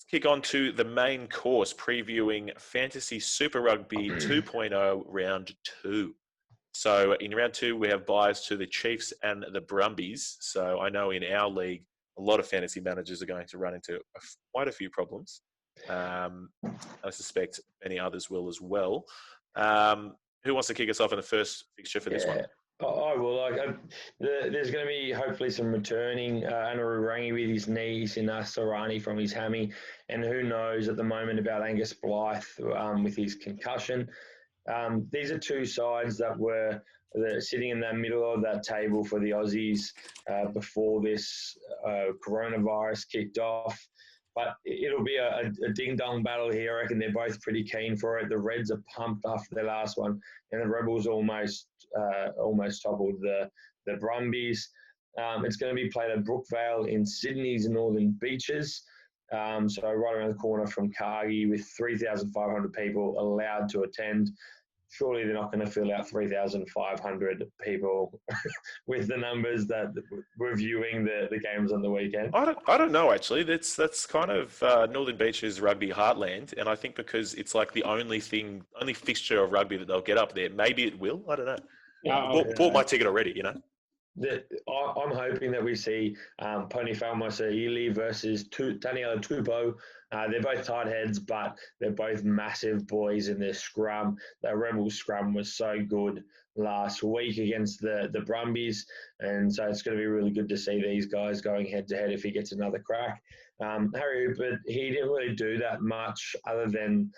kick on to the main course, previewing Fantasy Super Rugby 2.0 Round 2. So in Round 2, we have buys to the Chiefs and the Brumbies. So I know in our league, a lot of fantasy managers are going to run into quite a few problems. I suspect many others will as well. Who wants to kick us off in the first fixture for this one? I will. There's going to be hopefully some returning. Anarurangi with his knees in Sarani from his hammy. And who knows at the moment about Angus Blythe with his concussion. These are two sides that were sitting in the middle of that table for the Aussies before this coronavirus kicked off. But it'll be a ding-dong battle here. I reckon they're both pretty keen for it. The Reds are pumped after their last one, and the Rebels almost toppled the Brumbies. It's going to be played at Brookvale in Sydney's Northern Beaches. So right around the corner from Cargie, with 3,500 people allowed to attend. Surely they're not going to fill out 3,500 people with the numbers that were viewing the games on the weekend. I don't know, actually. That's kind of Northern Beaches rugby heartland, and I think because it's like the only fixture of rugby that they'll get up there, maybe it will. I don't know. Bought my ticket already, you know. I'm hoping that we see Pony Falmasa-Ili versus Daniela Tupou. They're both tight heads, but they're both massive boys in their scrum. That Rebel scrum was so good last week against the Brumbies, and so it's going to be really good to see these guys going head-to-head if he gets another crack. Harry Hooper, he didn't really do that much other than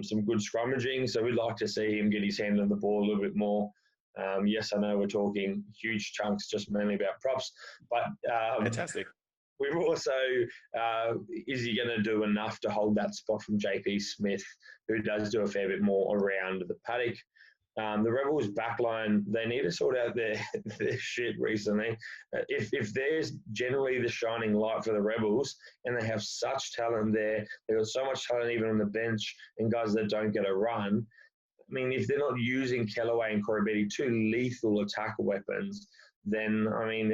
some good scrummaging, so we'd like to see him get his hand on the ball a little bit more. Yes, I know we're talking huge chunks just mainly about props, but fantastic. We've also, is he going to do enough to hold that spot from JP Smith, who does do a fair bit more around the paddock? The Rebels backline, they need to sort out their shit recently. If there's generally the shining light for the Rebels, and they have such talent there, they've got so much talent even on the bench and guys that don't get a run. I mean, if they're not using Kellaway and Koroibete, two lethal attack weapons, then, I mean,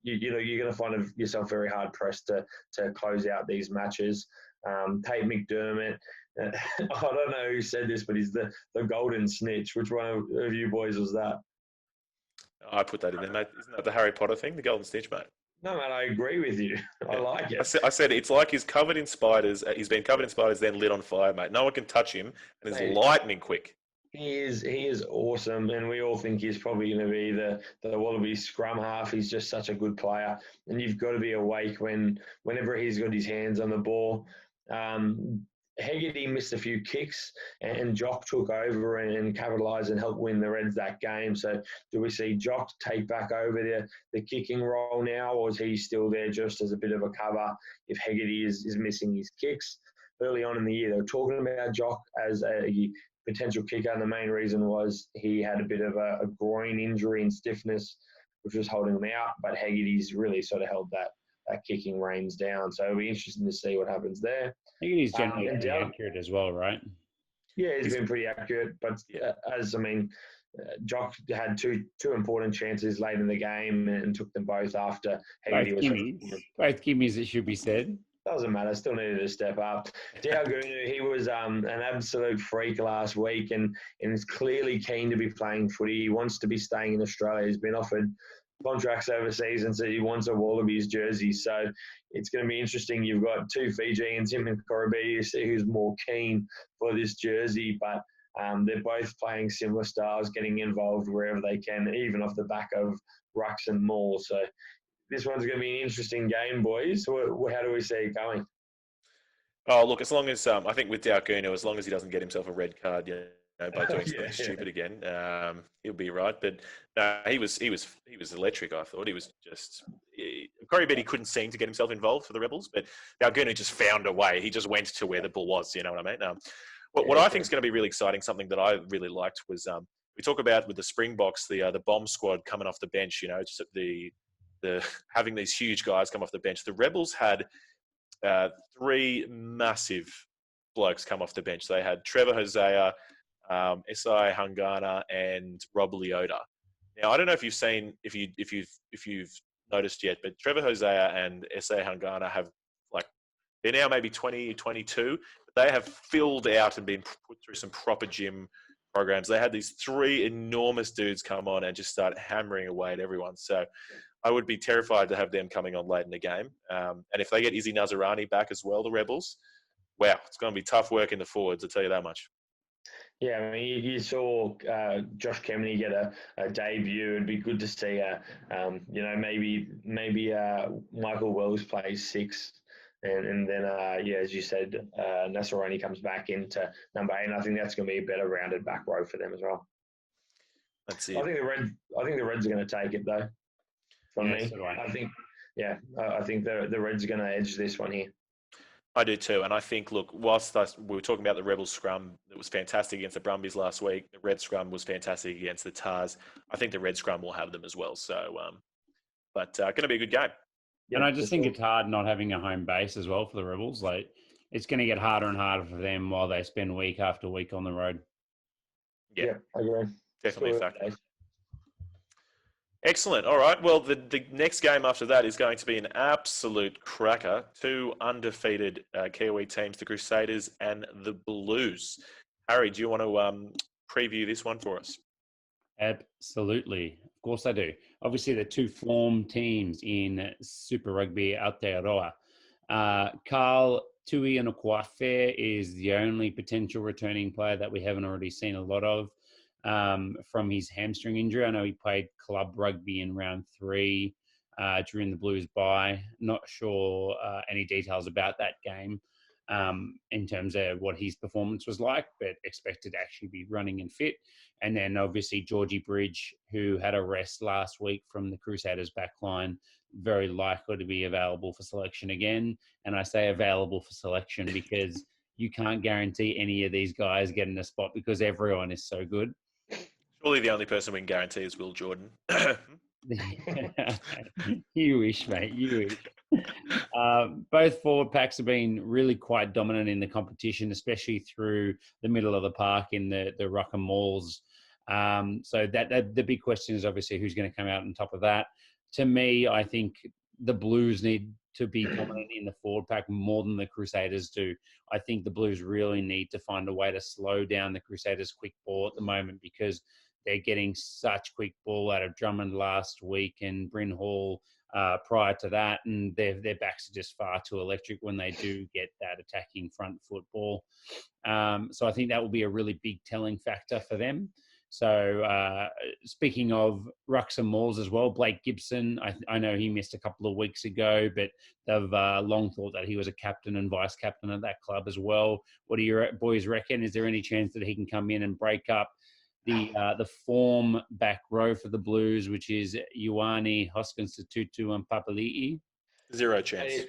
you're going to find yourself very hard-pressed to close out these matches. Tate McDermott, I don't know who said this, but he's the golden snitch. Which one of you boys was that? I put that in there, mate. Isn't that the Harry Potter thing, the golden snitch, mate? No, man, I agree with you. I like it. I said it's like he's covered in spiders. He's been covered in spiders, then lit on fire, mate. No one can touch him, and he's lightning quick. He is awesome, and we all think he's probably going to be the Wallabies scrum half. He's just such a good player, and you've got to be awake whenever he's got his hands on the ball. Hegarty missed a few kicks, and Jock took over and capitalised and helped win the Reds that game. So do we see Jock take back over the kicking role now, or is he still there just as a bit of a cover if Hegarty is missing his kicks? Early on in the year, they were talking about Jock as a potential kicker, and the main reason was he had a bit of a groin injury and stiffness, which was holding him out, but Hegarty's really sort of held that kicking reins down. So it'll be interesting to see what happens there. I think he's generally pretty accurate as well, right? Yeah, he's been pretty accurate, but Jock had two important chances late in the game and took them both after Hegarty was... Both gimmies, it should be said. Doesn't matter, still needed to step up. Diagunu, he was an absolute freak last week and is clearly keen to be playing footy. He wants to be staying in Australia. He's been offered contracts overseas, and so he wants a Wallabies jersey. So it's going to be interesting. You've got two Fijians, him and Koroibete, to see who's more keen for this jersey. But they're both playing similar styles, getting involved wherever they can, even off the back of rucks and maul. So this one's going to be an interesting game, boys. How do we see it going? Oh, look, as long as I think with Diagunu, as long as he doesn't get himself a red card, by doing something stupid again, he'll be right. But he was electric. I thought he was just. Koroibete couldn't seem to get himself involved for the Rebels, but Diagunu just found a way. He just went to where the ball was. You know what I mean? What I think is going to be really exciting, something that I really liked was we talk about with the Springboks, the bomb squad coming off the bench. Just the having these huge guys come off the bench. The Rebels had three massive blokes come off the bench. They had Trevor Hosea, Esai Hangana, and Rob Leota. Now I don't know if you've noticed yet, but Trevor Hosea and Esai Hangana have They're now maybe 20, 22. But they have filled out and been put through some proper gym programs. They had these 3 enormous dudes come on and just start hammering away at everyone. So I would be terrified to have them coming on late in the game. And if they get Izzy Nazarani back as well, the Rebels, wow, it's going to be tough work in the forwards, I'll tell you that much. Yeah, I mean, you saw Josh Kemeny get a debut. It'd be good to see, maybe Michael Wells plays 6. And then, as you said, Nasaroni comes back into number 8. And I think that's going to be a better rounded back row for them as well. That's it. I think the Reds are going to take it though. From me, so I think the Reds are going to edge this one here. I do too. And I think, look, whilst we were talking about the Rebels scrum that was fantastic against the Brumbies last week, the Red scrum was fantastic against the Tars. I think the Red scrum will have them as well. So, but going to be a good game. And I just think it's hard not having a home base as well for the Rebels. Like, it's going to get harder and harder for them while they spend week after week on the road. Yeah, I agree. Definitely a factor. Excellent. All right. Well, the next game after that is going to be an absolute cracker. 2 undefeated Kiwi teams, the Crusaders and the Blues. Harry, do you want to preview this one for us? Absolutely. Of course I do. Obviously, the 2 form teams in Super Rugby Aotearoa. Carl Tuianoquafe is the only potential returning player that we haven't already seen a lot of. From his hamstring injury. I know he played club rugby in round 3 during the Blues bye. Not sure any details about that game in terms of what his performance was like, but expected to actually be running and fit. And then obviously Georgie Bridge, who had a rest last week from the Crusaders backline, very likely to be available for selection again. And I say available for selection because you can't guarantee any of these guys getting a spot because everyone is so good. Surely the only person we can guarantee is Will Jordan. You wish, mate. You wish. Both forward packs have been really quite dominant in the competition, especially through the middle of the park in the ruck and mauls. So that the big question is obviously who's going to come out on top of that. To me, I think the Blues need to be dominant in the forward pack more than the Crusaders do. I think the Blues really need to find a way to slow down the Crusaders' quick ball at the moment because they're getting such quick ball out of Drummond last week and Bryn Hall prior to that, and their backs are just far too electric when they do get that attacking front football. So I think that will be a really big telling factor for them. So speaking of rucks and mauls as well, Blake Gibson, I know he missed a couple of weeks ago, but they've long thought that he was a captain and vice captain of that club as well. What do you boys reckon? Is there any chance that he can come in and break up the form back row for the Blues, which is Ioane, Hoskins, Tutu, and Papali'i? Zero chance.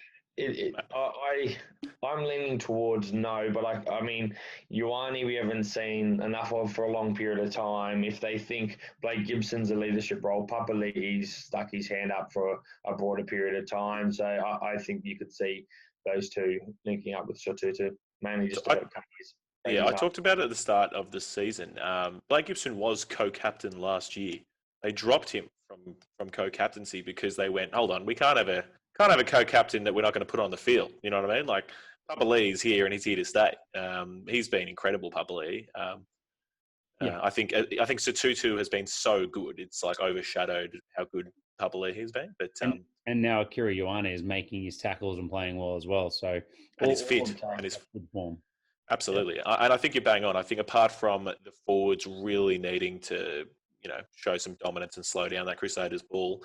I'm leaning towards no, but I mean, Ioane we haven't seen enough of for a long period of time. If they think Blake Gibson's a leadership role, Papali'i's stuck his hand up for a broader period of time. So I think you could see those 2 linking up with Tutu, mainly just to I talked about it at the start of the season. Blake Gibson was co-captain last year. They dropped him from co-captaincy because they went, hold on, we can't have a co-captain that we're not going to put on the field. You know what I mean? Like Papali'i's here and he's here to stay. He's been incredible, Papali'i. I think Tutu has been so good. It's like overshadowed how good Papali'i has been. But and now Akira Ioane is making his tackles and playing well as well. So and he's fit and he's good form. Absolutely. Yeah. And I think you're bang on. I think apart from the forwards really needing to, show some dominance and slow down that Crusaders ball,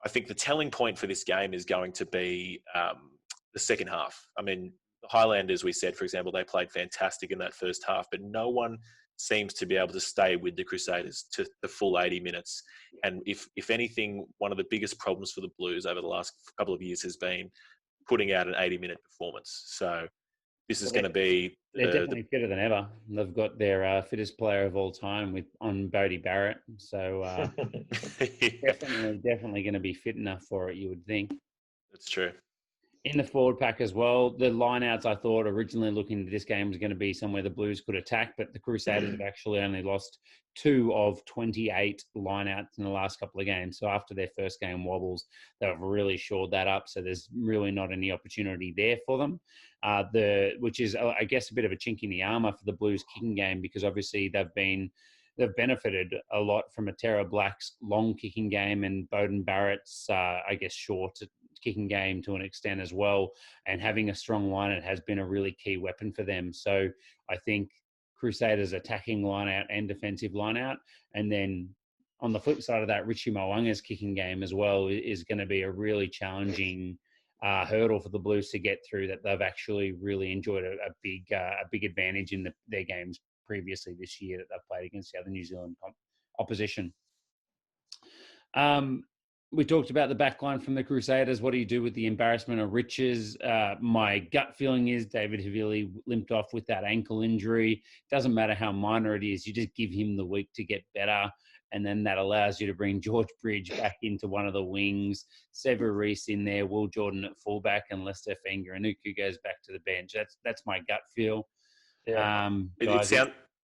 I think the telling point for this game is going to be the second half. I mean, the Highlanders, we said, for example, they played fantastic in that first half, but no one seems to be able to stay with the Crusaders to the full 80 minutes. And if anything, one of the biggest problems for the Blues over the last couple of years has been putting out an 80-minute performance. So this is going to be... They're definitely fitter than ever. They've got their fittest player of all time on Bodie Barrett. So definitely going to be fit enough for it, you would think. That's true. In the forward pack as well, the lineouts I thought originally looking at this game was going to be somewhere the Blues could attack, but the Crusaders have actually only lost 2 of 28 lineouts in the last couple of games. So after their first game wobbles, they've really shored that up. So there's really not any opportunity there for them, which is, I guess, a bit of a chink in the armour for the Blues kicking game, because obviously they've benefited a lot from Aotearoa Black's long kicking game and Bowden Barrett's, I guess, short kicking game to an extent as well. And having a strong line, it has been a really key weapon for them. So I think Crusaders attacking line out and defensive line out. And then on the flip side of that, Richie Mo'unga's kicking game as well is going to be a really challenging hurdle for the Blues to get through, that they've actually really enjoyed a big advantage in their games previously this year that they've played against the other New Zealand opposition. We talked about the back line from the Crusaders. What do you do with the embarrassment of riches? My gut feeling is David Havili limped off with that ankle injury. Doesn't matter how minor it is, you just give him the week to get better. And then that allows you to bring George Bridge back into one of the wings, Sever Reece in there, Will Jordan at fullback, and Lester Fangaranuku goes back to the bench. That's my gut feel. Yeah.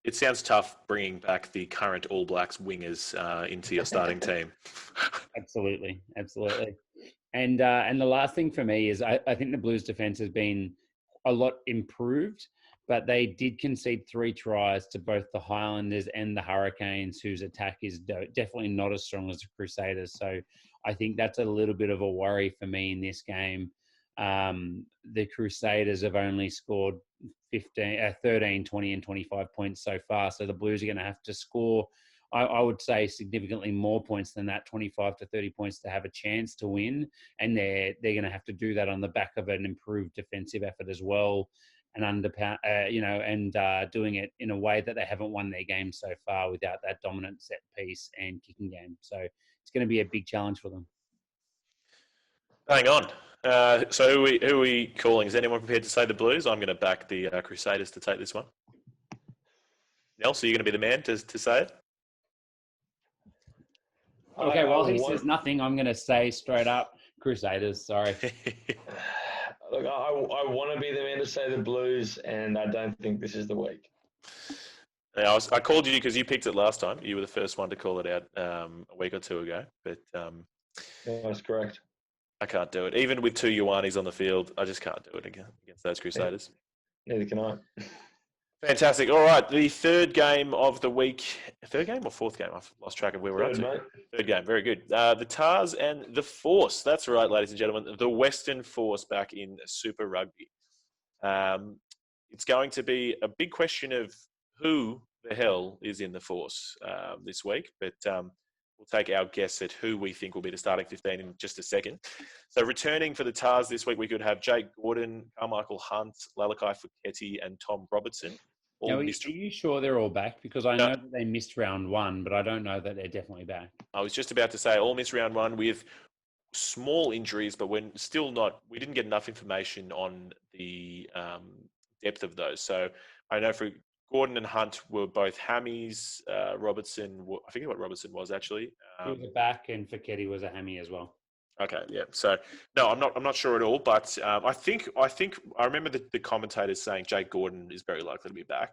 It sounds tough bringing back the current All Blacks wingers into your starting team. Absolutely. And the last thing for me is I think the Blues defense has been a lot improved, but they did concede 3 tries to both the Highlanders and the Hurricanes, whose attack is definitely not as strong as the Crusaders. So I think that's a little bit of a worry for me in this game. The Crusaders have only scored 13, 20 and 25 points so far. So the Blues are going to have to score, I would say, significantly more points than that, 25 to 30 points, to have a chance to win. And they're going to have to do that on the back of an improved defensive effort as well, and doing it in a way that they haven't won their game so far without that dominant set piece and kicking game. So it's going to be a big challenge for them. Hang on. So who are we calling? Is anyone prepared to say the Blues? I'm going to back the Crusaders to take this one. Nels, so you're going to be the man to say it? Okay, well, he says nothing. I'm going to say straight up Crusaders. Sorry. Look, I want to be the man to say the Blues, and I don't think this is the week. Yeah, I called you because you picked it last time. You were the first one to call it out a week or two ago. But that's correct. I can't do it. Even with 2 Ioanis on the field, I just can't do it against those Crusaders. Neither can I. Fantastic. All right, the third game of the week. Third game or fourth game? I've lost track of where we're up to. Mate. Third game. Very good. The Tars and the Force. That's right, ladies and gentlemen. The Western Force back in Super Rugby. It's going to be a big question of who the hell is in the Force this week. But we'll take our guess at who we think will be the starting 15 in just a second. So returning for the Tars this week, we could have Jake Gordon, Carmichael Hunt, Lalakai Fuketi, and Tom Robertson. Now, are you sure they're all back? Because I know that they missed round 1, but I don't know that they're definitely back. I was just about to say all missed round 1 with small injuries, but we didn't get enough information on the depth of those. So I know for Gordon and Hunt were both hammies. Robertson, I forget what Robertson was actually. He was a back, and Fuketi was a hammy as well. Okay, yeah. So no, I'm not sure at all, but I think I remember the commentators saying Jake Gordon is very likely to be back,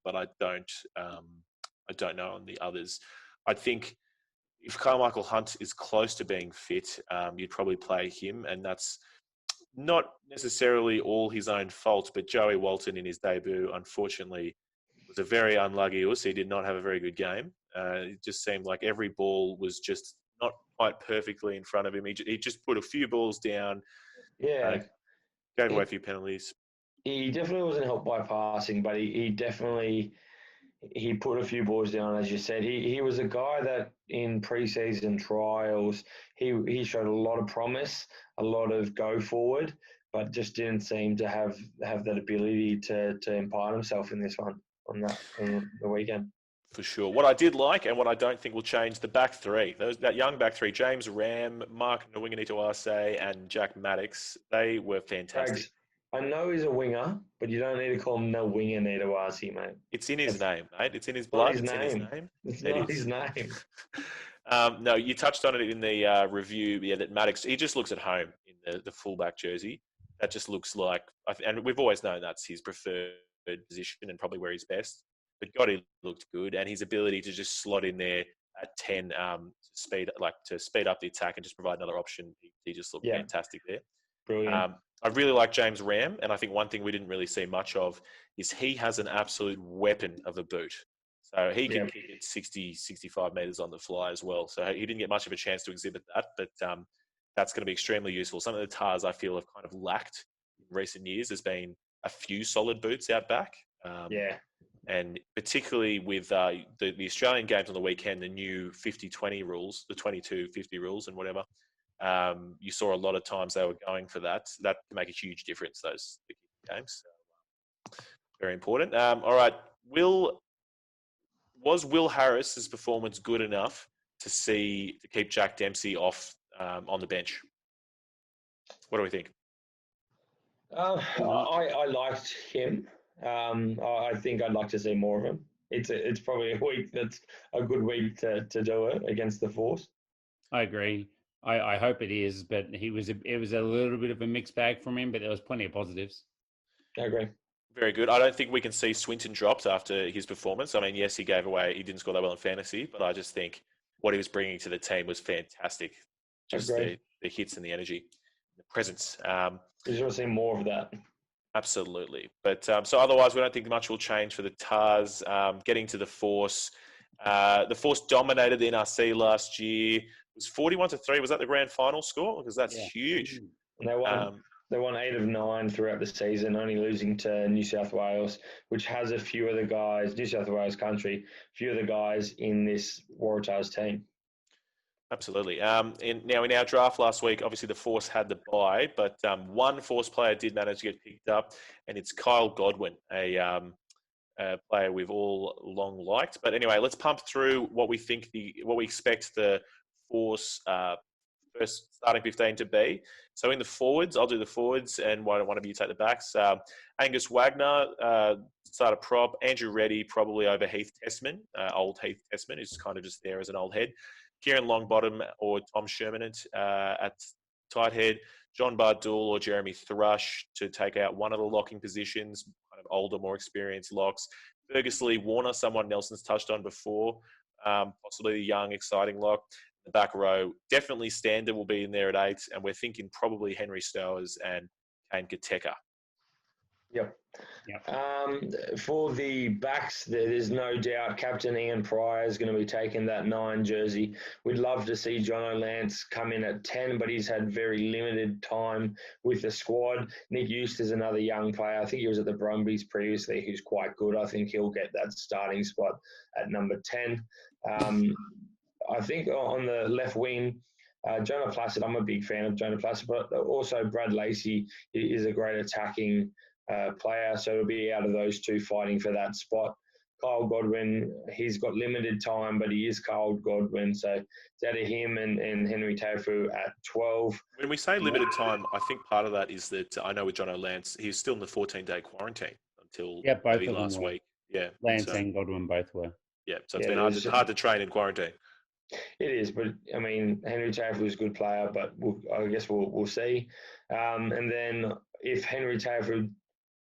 but I don't know on the others. I think if Carmichael Hunt is close to being fit, you'd probably play him, and that's not necessarily all his own fault. But Joey Walton in his debut, unfortunately, was a very unlucky us. He did not have a very good game. It just seemed like every ball was just not quite perfectly in front of him. He just put a few balls down. Yeah. Gave away a few penalties. He definitely wasn't helped by passing, but he definitely put a few balls down, as you said. He was a guy that in preseason trials, he showed a lot of promise, a lot of go forward, but just didn't seem to have that ability to impart himself in this one on the weekend. For sure. What I did like, and what I don't think will change, the back three. That young back three, James Ram, Mark Nwinganito-Arce, and Jack Maddox, they were fantastic. Rags, I know he's a winger, but you don't need to call him Nwinganito-Arce, mate. It's in his name, mate. It's in his blood. It's not his name. No, you touched on it in the review. Yeah, that Maddox, he just looks at home in the fullback jersey. that just looks like, and we've always known that's his preferred position and probably where he's best. But Gotti looked good, and his ability to just slot in there at 10, to speed up the attack and just provide another option, he just looked fantastic there. Brilliant. I really like James Ram, and I think one thing we didn't really see much of is he has an absolute weapon of a boot. So he can kick it 60, 65 metres on the fly as well. So he didn't get much of a chance to exhibit that, but that's going to be extremely useful. Some of the Tars I feel have kind of lacked in recent years. There's been a few solid boots out back. And particularly with the Australian games on the weekend, the new 50-20 rules, the 22-50 rules and whatever, you saw a lot of times they were going for that. That can make a huge difference, those games. So, very important. All right. Was Will Harris's performance good enough to keep Jack Dempsey off on the bench? What do we think? I liked him. I think I'd like to see more of him. It's probably a week that's a good week to do it against the Force. I agree. I hope it is, but it was a little bit of a mixed bag from him, but there was plenty of positives. I agree. Very good. I don't think we can see Swinton dropped after his performance. I mean, yes, he didn't score that well in fantasy, but I just think what he was bringing to the team was fantastic. Just the hits and the energy, the presence. You just want to see more of that. Absolutely. But so otherwise, we don't think much will change for the Tars. Getting to the Force. The Force dominated the NRC last year. It was 41-3. Was that the grand final score? Because that's huge. And they won 8 of 9 throughout the season, only losing to New South Wales, which has a few of the guys, New South Wales country, a few of the guys in this Waratahs team. Absolutely. Now, in our draft last week, obviously the Force had the bye, but one Force player did manage to get picked up, and it's Kyle Godwin, a player we've all long liked. But anyway, let's pump through what we expect the Force first starting 15 to be. So in the forwards, I'll do the forwards, and why don't one of you take the backs? Angus Wagner, starter prop. Andrew Reddy, probably over Heath Testman, old Heath Testman, who's kind of just there as an old head. Kieran Longbottom or Tom Sherman at tight head. John Bardul or Jeremy Thrush to take out one of the locking positions, kind of older, more experienced locks. Fergus Lee Warner, someone Nelson's touched on before, possibly a young, exciting lock. The back row, definitely Stander will be in there at 8, and we're thinking probably Henry Stowers and Kane Kateka. Yep. For the backs, there's no doubt Captain Ian Pryor is going to be taking that 9 jersey. We'd love to see Jono Lance come in at 10, but he's had very limited time with the squad. Nick Eustace is another young player. I think he was at the Brumbies previously, who's quite good. I think he'll get that starting spot at number 10. I think on the left wing, Jonah Placid, I'm a big fan of Jonah Placid, but also Brad Lacey is a great attacking player, so it'll be out of those two fighting for that spot. Kyle Godwin, he's got limited time, but he is Kyle Godwin, so it's out of him and Henry Tafu at 12. When we say limited time, I think part of that is that I know with John O'Lance, he's still in the 14-day quarantine until maybe last week. Yeah, Lance and Godwin both were. Yeah, so it's been hard to train in quarantine. It is, but I mean, Henry Tafu is a good player, but I guess we'll see. And then if Henry Tafu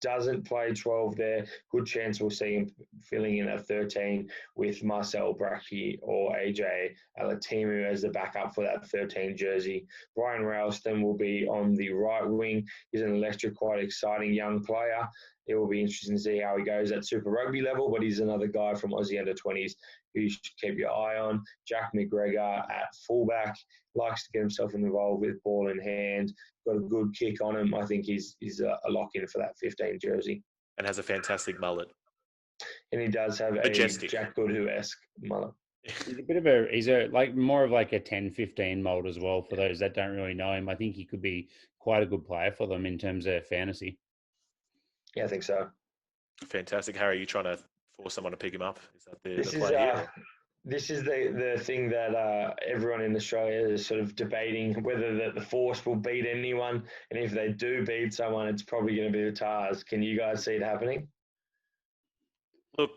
doesn't play 12 there, good chance we'll see him filling in at 13 with Marcel Bracchi or AJ Alatimu as the backup for that 13 jersey. Brian Ralston will be on the right wing. He's an electric, quite exciting young player. It will be interesting to see how he goes at Super Rugby level, but he's another guy from Aussie Under-20s who you should keep your eye on. Jack McGregor at fullback, likes to get himself involved with ball in hand, got a good kick on him. I think he's a lock-in for that 15 jersey. And has a fantastic mullet. And he does have majestic. A Jack Goodhue-esque mullet. He's more of like a 10-15 mold as well for those that don't really know him. I think he could be quite a good player for them in terms of fantasy. Yeah, I think so. Fantastic. Harry, are you trying to force someone to pick him up? Is that the play here? This is the thing that everyone in Australia is sort of debating, whether the Force will beat anyone. And if they do beat someone, it's probably going to be the Tars. Can you guys see it happening? Look,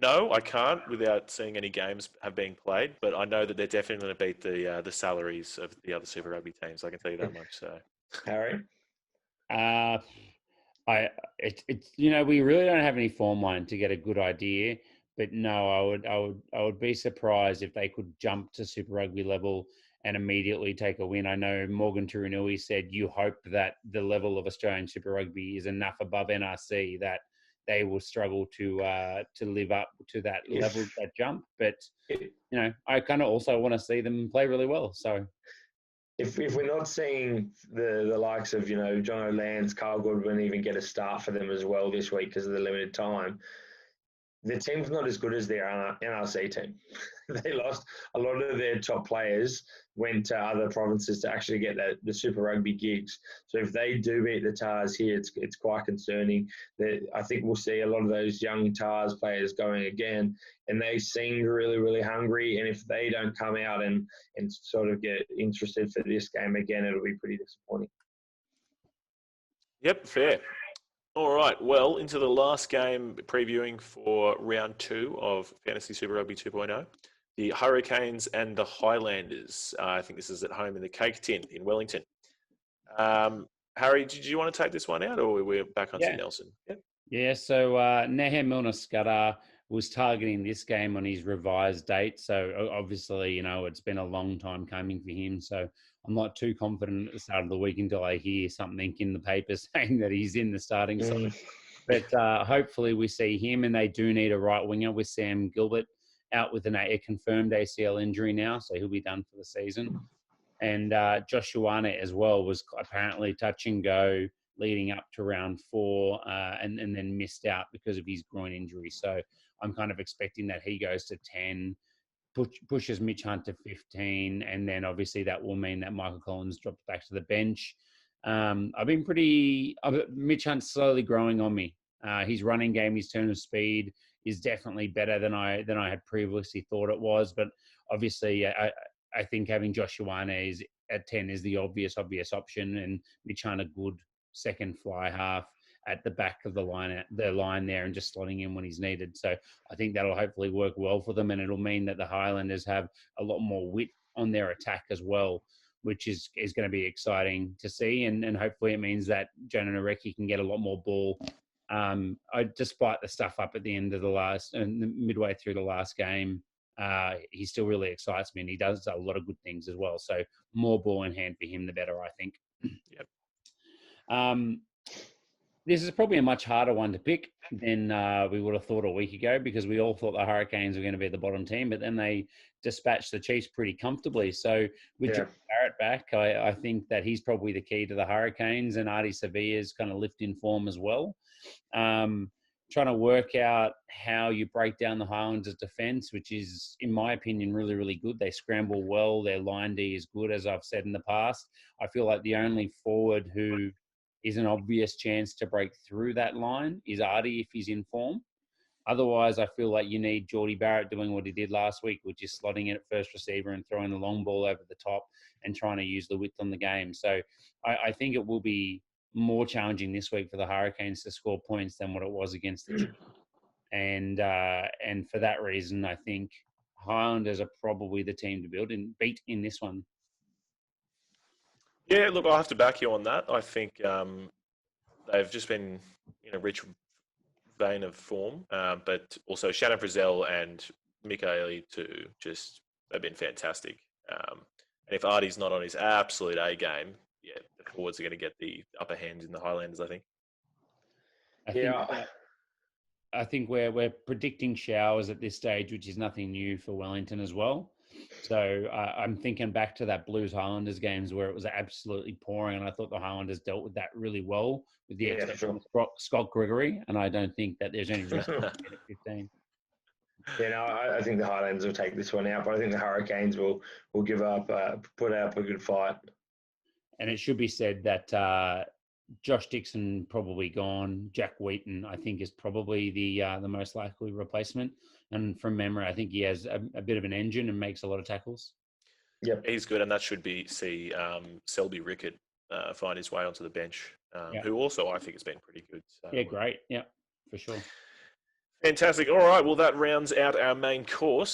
no, I can't without seeing any games have been played. But I know that they're definitely going to beat the salaries of the other Super Rugby teams. I can tell you that much. So, Harry? Uh, we really don't have any form line to get a good idea. But no, I would be surprised if they could jump to Super Rugby level and immediately take a win. I know Morgan Turinui said you hope that the level of Australian Super Rugby is enough above NRC that they will struggle to live up to that level, that jump. But I kind of also want to see them play really well. So. If we're not seeing the likes of, John O'Lance, Carl Goodwin even get a start for them as well this week because of the limited time, the team's not as good as their NRC team. They lost a lot of their top players, went to other provinces to actually get the Super Rugby gigs. So if they do beat the Tars here, it's quite concerning. I think we'll see a lot of those young Tars players going again, and they seem really, really hungry. And if they don't come out and sort of get interested for this game again, it'll be pretty disappointing. Yep, fair. All right, well, into the last game previewing for round 2 of Fantasy Super Rugby 2.0, the Hurricanes and the Highlanders. I think this is at home in the Cake Tin in Wellington. Harry, did you want to take this one out, or we're back onto Nelson? Yeah, so Nehe Milner-Skudder was targeting this game on his revised date. So obviously, it's been a long time coming for him. So I'm not too confident at the start of the week until I hear something in the paper saying that he's in the starting side. But hopefully we see him, and they do need a right winger with Sam Gilbert out with a confirmed ACL injury now. So he'll be done for the season. And Josh Ioane as well was apparently touch and go leading up to round 4 and then missed out because of his groin injury. So I'm kind of expecting that he goes to 10, pushes Mitch Hunt to 15, and then obviously that will mean that Michael Collins drops back to the bench. Mitch Hunt's slowly growing on me. His running game, his turn of speed is definitely better than I had previously thought it was. But obviously, I think having Josh Ioane at 10 is the obvious option, and Mitch Hunt a good second fly half at the back of the line there and just slotting in when he's needed. So I think that'll hopefully work well for them, and it'll mean that the Highlanders have a lot more wit on their attack as well, which is going to be exciting to see. And hopefully it means that Jonah Nareki can get a lot more ball. Despite the stuff up at the end of midway through the last game, he still really excites me, and he does a lot of good things as well. So more ball in hand for him, the better, I think. Yep. This is probably a much harder one to pick than we would have thought a week ago, because we all thought the Hurricanes were going to be the bottom team, but then they dispatched the Chiefs pretty comfortably. So with Jordan Barrett back, I think that he's probably the key to the Hurricanes, and Artie Sevilla's kind of lift in form as well. Trying to work out how you break down the Highlanders' defence, which is, in my opinion, really, really good. They scramble well. Their line D is good, as I've said in the past. I feel like the only forward who is an obvious chance to break through that line is Artie if he's in form. Otherwise, I feel like you need Geordie Barrett doing what he did last week, which is slotting it at first receiver and throwing the long ball over the top and trying to use the width on the game. So I think it will be more challenging this week for the Hurricanes to score points than what it was against the Chiefs. And for that reason, I think Highlanders are probably the team to beat in this one. Yeah, look, I'll have to back you on that. I think they've just been in a rich vein of form, but also Shannon Frizzell and Mick Ailey too, they've been fantastic. And if Artie's not on his absolute A game, the forwards are going to get the upper hand in the Highlanders, I think. I think we're predicting showers at this stage, which is nothing new for Wellington as well. So I'm thinking back to that Blues Highlanders games where it was absolutely pouring, and I thought the Highlanders dealt with that really well with the exception of Scott Gregory, and I don't think that there's any risk of getting 15. I think the Highlanders will take this one out, but I think the Hurricanes will give up, put up a good fight. And it should be said that Josh Dixon probably gone. Jack Wheaton, I think, is probably the most likely replacement. And from memory, I think he has a bit of an engine and makes a lot of tackles. Yep, he's good, and that should see Selby Rickett find his way onto the bench, who also I think has been pretty good. So. Yeah, great. Yeah, for sure. Fantastic. All right, well, that rounds out our main course.